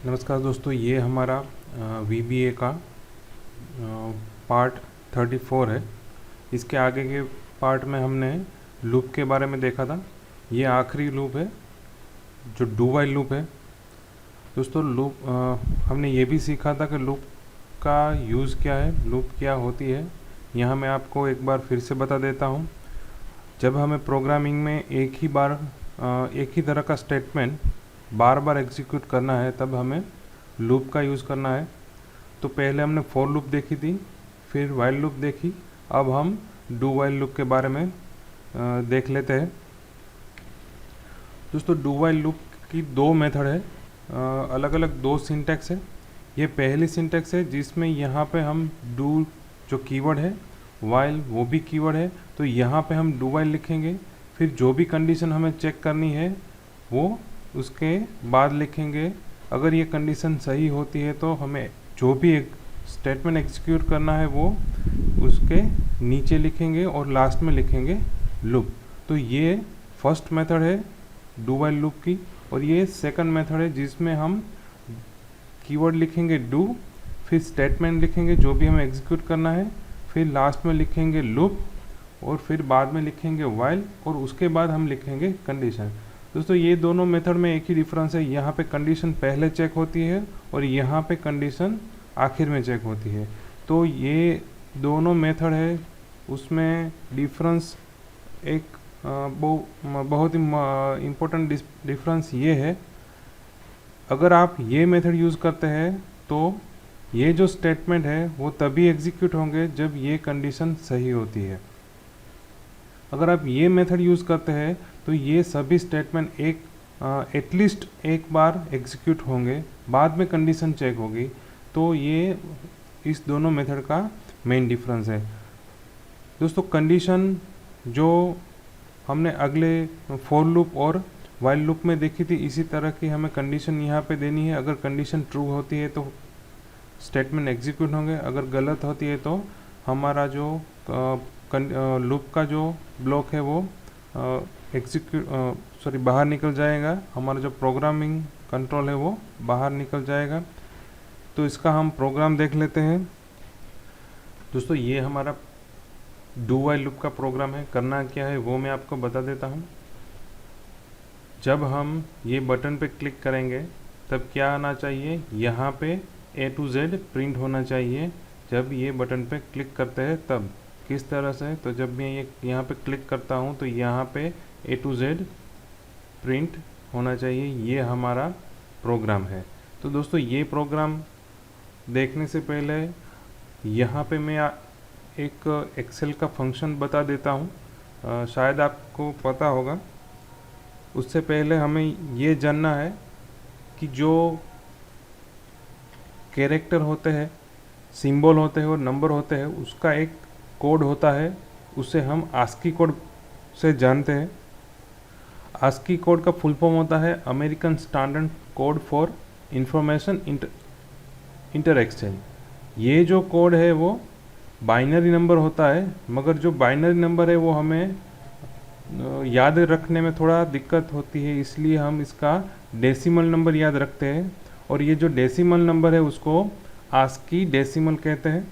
नमस्कार दोस्तों, ये हमारा VBA का पार्ट 34 है। इसके आगे के पार्ट में हमने लूप के बारे में देखा था। ये आखिरी लूप है जो डू वाइल लूप है। दोस्तों लूप हमने ये भी सीखा था कि लूप का यूज़ क्या है, लूप क्या होती है। यहाँ मैं आपको एक बार फिर से बता देता हूँ। जब हमें प्रोग्रामिंग में एक ही तरह का स्टेटमेंट बार बार एग्जीक्यूट करना है, तब हमें लूप का यूज़ करना है। तो पहले हमने फॉर लूप देखी थी, फिर वाइल लूप देखी, अब हम डू वाइल लूप के बारे में देख लेते हैं। दोस्तों डू वाइल लूप की दो मेथड है, अलग अलग दो सिंटैक्स है। ये पहली सिंटैक्स है जिसमें यहाँ पे हम डू जो कीवर्ड है, वाइल वो भी कीवर्ड है, तो यहाँ पे हम डू वाइल लिखेंगे। फिर जो भी कंडीशन हमें चेक करनी है वो उसके बाद लिखेंगे। अगर ये कंडीशन सही होती है तो हमें जो भी एक स्टेटमेंट एग्जीक्यूट करना है वो उसके नीचे लिखेंगे और लास्ट में लिखेंगे लूप। तो ये फर्स्ट मेथड है डू वाइल लूप की, और ये सेकंड मेथड है जिसमें हम कीवर्ड लिखेंगे डू, फिर स्टेटमेंट लिखेंगे जो भी हमें एग्जीक्यूट करना है, फिर लास्ट में लिखेंगे लूप, और फिर बाद में लिखेंगे वाइल, और उसके बाद हम लिखेंगे कंडीशन। दोस्तों ये दोनों मेथड में एक ही डिफरेंस है, यहाँ पे कंडीशन पहले चेक होती है और यहाँ पे कंडीशन आखिर में चेक होती है। तो ये दोनों मेथड है, उसमें डिफरेंस एक बहुत ही इम्पोर्टेंट डिफरेंस ये है, अगर आप ये मेथड यूज़ करते हैं तो ये जो स्टेटमेंट है वो तभी एग्जीक्यूट होंगे जब ये कंडीशन सही होती है। अगर आप ये मेथड यूज़ करते हैं तो ये सभी स्टेटमेंट एटलीस्ट एक बार एग्जीक्यूट होंगे, बाद में कंडीशन चेक होगी। तो ये इस दोनों मेथड का मेन डिफरेंस है। दोस्तों कंडीशन जो हमने अगले फॉर लूप और वाइल लूप में देखी थी, इसी तरह की हमें कंडीशन यहाँ पे देनी है। अगर कंडीशन ट्रू होती है तो स्टेटमेंट एग्जीक्यूट होंगे, अगर गलत होती है तो हमारा जो लूप का जो ब्लॉक है वो बाहर निकल जाएगा, हमारा जो प्रोग्रामिंग कंट्रोल है वो बाहर निकल जाएगा। तो इसका हम प्रोग्राम देख लेते हैं। दोस्तों ये हमारा डू वाइल लूप का प्रोग्राम है। करना क्या है वो मैं आपको बता देता हूँ। जब हम ये बटन पे क्लिक करेंगे तब क्या आना चाहिए, यहाँ पे A to Z प्रिंट होना चाहिए। जब ये बटन पे क्लिक करते हैं तब किस तरह से, तो जब मैं ये यहाँ पे क्लिक करता हूँ तो यहाँ पे A to Z प्रिंट होना चाहिए। ये हमारा प्रोग्राम है। तो दोस्तों ये प्रोग्राम देखने से पहले यहाँ पे मैं एक एक्सेल का फंक्शन बता देता हूँ, शायद आपको पता होगा। उससे पहले हमें ये जानना है कि जो कैरेक्टर होते हैं, सिंबल होते हैं और नंबर होते हैं, उसका एक कोड होता है, उसे हम आस्की कोड से जानते हैं। आस्की कोड का फुल फॉर्म होता है American standard code for information interexchange. ये जो कोड है वो बाइनरी नंबर होता है, मगर जो बाइनरी नंबर है वो हमें याद रखने में थोड़ा दिक्कत होती है, इसलिए हम इसका डेसिमल नंबर याद रखते हैं। और ये जो डेसिमल नंबर है उसको आस्की डेसिमल कहते हैं।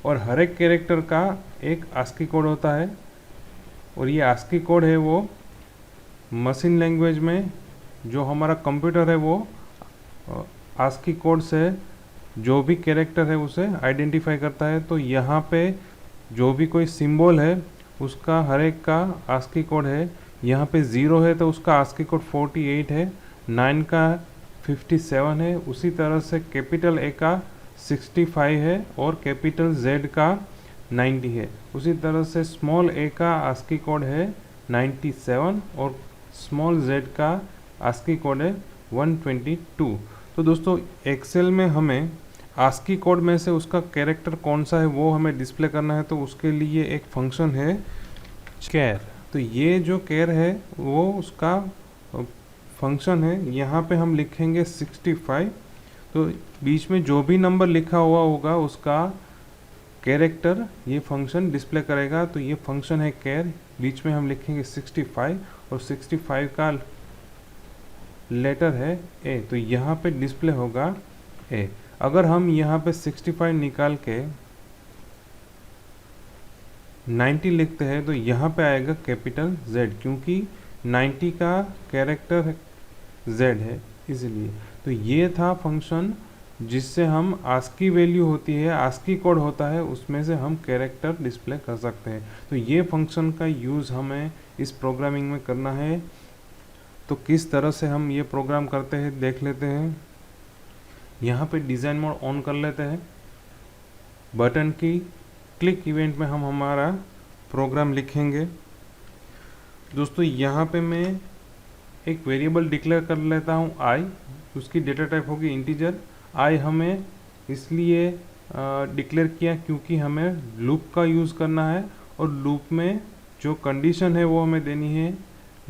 और हर एक कैरेक्टर का एक आस्की कोड होता है, और ये आस्की कोड है वो मशीन लैंग्वेज में जो हमारा कंप्यूटर है वो आस्की कोड से जो भी कैरेक्टर है उसे आइडेंटिफाई करता है। तो यहाँ पे जो भी कोई सिंबल है उसका हर एक का आस्की कोड है। यहाँ पे 0 है तो उसका आस्की कोड 48 है, 9 का 57 है, उसी तरह से कैपिटल ए का 65 है और कैपिटल जेड का 90 है। उसी तरह से स्मॉल ए का आस्की कोड है 97 और स्मॉल जेड का आस्की कोड है 122। तो दोस्तों एक्सेल में हमें आस्की कोड में से उसका कैरेक्टर कौन सा है वो हमें डिस्प्ले करना है, तो उसके लिए एक फंक्शन है कैर। तो ये जो कैर है वो उसका फंक्शन है। यहाँ पे हम लिखेंगे 65, तो बीच में जो भी नंबर लिखा हुआ होगा उसका कैरेक्टर ये फंक्शन डिस्प्ले करेगा। तो ये फंक्शन है कैर, बीच में हम लिखेंगे 65 और 65 का लेटर है ए, तो यहाँ पे डिस्प्ले होगा ए। अगर हम यहाँ पे 65 निकाल के 90 लिखते हैं तो यहाँ पे आएगा कैपिटल Z, क्योंकि 90 का कैरेक्टर Z है इसलिए। तो ये था फंक्शन जिससे हम आस्की वैल्यू होती है, आस्की कोड होता है, उसमें से हम कैरेक्टर डिस्प्ले कर सकते हैं। तो ये फंक्शन का यूज़ हमें इस प्रोग्रामिंग में करना है। तो किस तरह से हम ये प्रोग्राम करते हैं देख लेते हैं। यहाँ पे डिज़ाइन मोड ऑन कर लेते हैं। बटन की क्लिक इवेंट में हम हमारा प्रोग्राम लिखेंगे। दोस्तों यहाँ पे मैं एक वेरिएबल डिक्लेयर कर लेता हूँ आई, उसकी डेटा टाइप होगी इंटीजर। आई हमें इसलिए डिक्लेयर किया क्योंकि हमें लूप का यूज़ करना है और लूप में जो कंडीशन है वो हमें देनी है।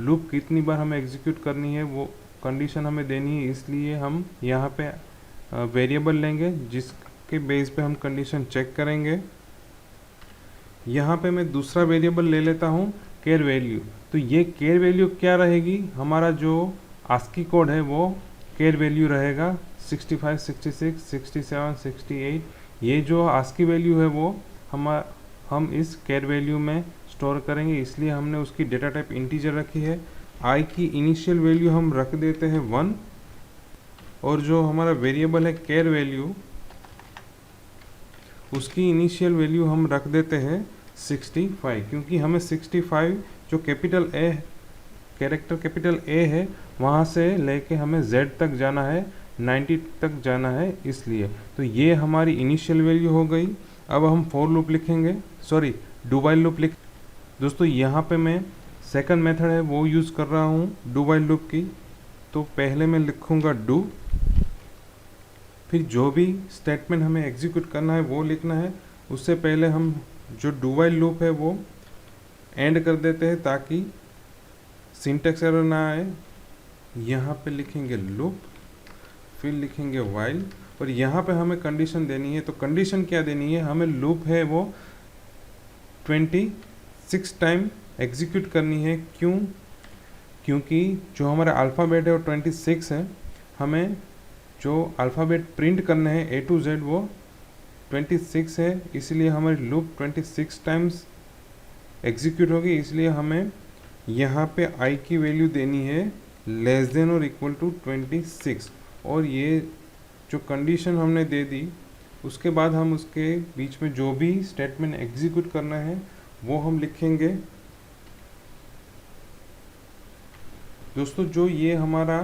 लूप कितनी बार हमें एग्जीक्यूट करनी है वो कंडीशन हमें देनी है, इसलिए हम यहाँ पे वेरिएबल लेंगे जिसके बेस पे हम कंडीशन चेक करेंगे। यहाँ पे मैं दूसरा वेरिएबल ले लेता हूँ केयर वैल्यू। तो ये केयर वैल्यू क्या रहेगी, हमारा जो आस्की कोड है वो केयर वैल्यू रहेगा 65, 66, 67, 68। ये जो आस्की वैल्यू है वो हम इस केयर वैल्यू में स्टोर करेंगे, इसलिए हमने उसकी डेटा टाइप इंटीजर रखी है। आई की इनिशियल वैल्यू हम रख देते हैं 1, और जो हमारा वेरिएबल है केयर वैल्यू उसकी इनिशियल वैल्यू हम रख देते हैं 65, क्योंकि हमें 65 जो capital a character capital A है वहाँ से लेके हमें Z तक जाना है, 90 तक जाना है इसलिए। तो ये हमारी इनिशियल वैल्यू हो गई। अब हम फॉर लूप लिखेंगे, सॉरी डू वाइल लूप लिख। दोस्तों यहाँ पे मैं सेकंड मेथड है वो यूज़ कर रहा हूँ डू वाइल लूप की। तो पहले मैं लिखूँगा डू, फिर जो भी स्टेटमेंट हमें एग्जीक्यूट करना है वो लिखना है। उससे पहले हम जो डू वाइल लूप है वो एंड कर देते हैं ताकि सिंटैक्स एरर ना आए। यहाँ पे लिखेंगे लूप, फिर लिखेंगे वाइल, और यहाँ पे हमें कंडीशन देनी है। तो कंडीशन क्या देनी है, हमें लूप है वो 26 टाइम एग्जीक्यूट करनी है। क्यों, क्योंकि जो हमारा अल्फ़ाबेट है वो 26 है, हमें जो अल्फ़ाबेट प्रिंट करने हैं A to Z वो 26 है, इसलिए हमारी लूप 26 टाइम्स एग्जीक्यूट होगी। इसलिए हमें यहाँ पे I की वैल्यू देनी है लेस देन और इक्वल टू 26, और ये जो कंडीशन हमने दे दी उसके बाद हम उसके बीच में जो भी स्टेटमेंट एग्जीक्यूट करना है वो हम लिखेंगे। दोस्तों जो ये हमारा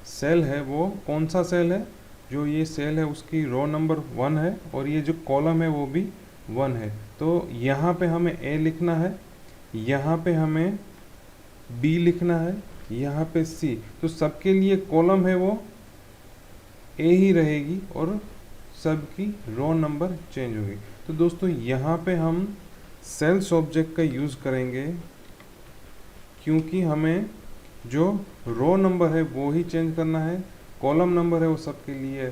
सेल है वो कौन सा सेल है, जो ये सेल है उसकी रो नंबर 1 है और ये जो कॉलम है वो भी 1 है। तो यहाँ पे हमें A लिखना है, यहाँ पे हमें B लिखना है, यहाँ पे C। तो सबके लिए कॉलम है वो A ही रहेगी और सबकी रो नंबर चेंज होगी। तो दोस्तों यहाँ पे हम सेल्स ऑब्जेक्ट का यूज़ करेंगे क्योंकि हमें जो रो नंबर है वो ही चेंज करना है, कॉलम नंबर है वो सबके लिए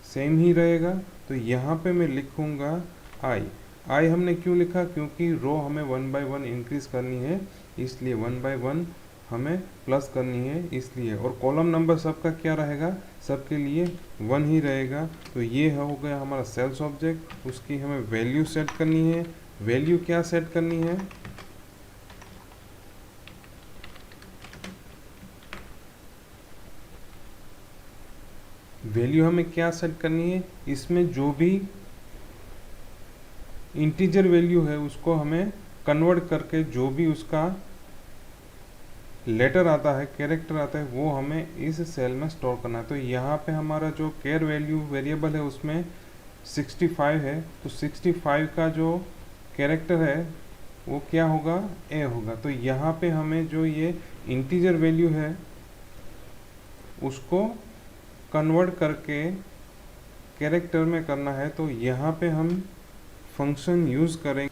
सेम ही रहेगा। तो यहाँ पे मैं लिखूँगा आई हमने क्यों लिखा, क्योंकि रो हमें 1 by 1 इंक्रीज करनी है, इसलिए 1 by 1 हमें प्लस करनी है इसलिए। और कॉलम नंबर सबका क्या रहेगा, सबके लिए 1 ही रहेगा। तो ये हो गया हमारा सेल्स ऑब्जेक्ट, उसकी हमें वैल्यू सेट करनी है। वैल्यू क्या सेट करनी है, वैल्यू हमें क्या सेट करनी है, इसमें जो भी इंटीजर वैल्यू है उसको हमें कन्वर्ट करके जो भी उसका लेटर आता है, कैरेक्टर आता है, वो हमें इस सेल में स्टोर करना है। तो यहाँ पे हमारा जो केयर वैल्यू वेरिएबल है उसमें 65 है, तो 65 का जो कैरेक्टर है वो क्या होगा, A होगा। तो यहाँ पे हमें जो ये इंटीजर वैल्यू है उसको कन्वर्ट करके कैरेक्टर में करना है। तो यहाँ पे हम फंक्शन यूज़ करेंगे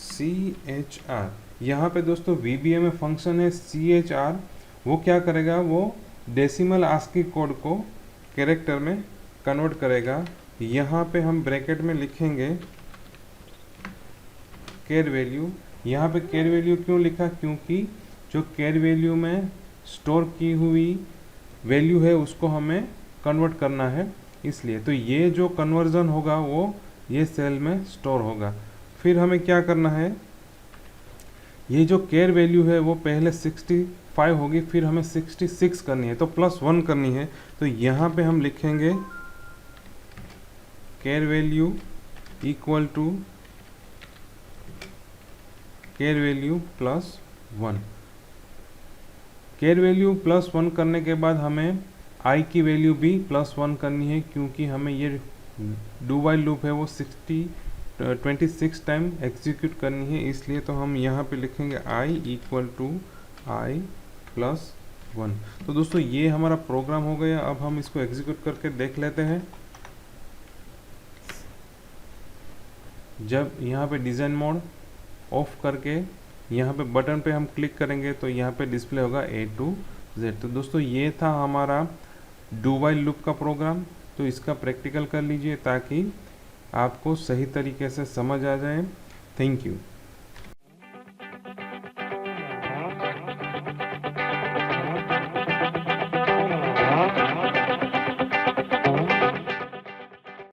CHR। यहाँ पे दोस्तों VBA में फंक्शन है CHR, वो क्या करेगा, वो डेसिमल आस्की कोड को कैरेक्टर में कन्वर्ट करेगा। यहाँ पे हम ब्रैकेट में लिखेंगे केयर वैल्यू। यहाँ पे केयर वैल्यू क्यों लिखा, क्योंकि जो केयर वैल्यू में स्टोर की हुई वैल्यू है उसको हमें कन्वर्ट करना है, इसलिए तो ये जो कन्वर्जन होगा वो ये सेल में स्टोर होगा। फिर हमें क्या करना है, ये जो केयर वैल्यू है वो पहले 65 होगी, फिर हमें 66 करनी है, तो +1 करनी है। तो यहाँ पे हम लिखेंगे care value equal to care value +1। Care value +1 करने के बाद हमें आई की वैल्यू भी +1 करनी है, क्योंकि हमें ये डू वाइल लूप है वो 26 टाइम एग्जीक्यूट करनी है, इसलिए तो हम यहाँ पे लिखेंगे आई इक्वल टू आई +1। तो दोस्तों ये हमारा प्रोग्राम हो गया। अब हम इसको एग्जीक्यूट करके देख लेते हैं। जब यहाँ पे डिज़ाइन मोड ऑफ करके यहाँ पे बटन पे हम क्लिक करेंगे तो यहाँ पे डिस्प्ले होगा A to Z। तो दोस्तों ये था हमारा डू वाइल लूप का प्रोग्राम। तो इसका प्रैक्टिकल कर लीजिए ताकि आपको सही तरीके से समझ आ जाए। Thank you.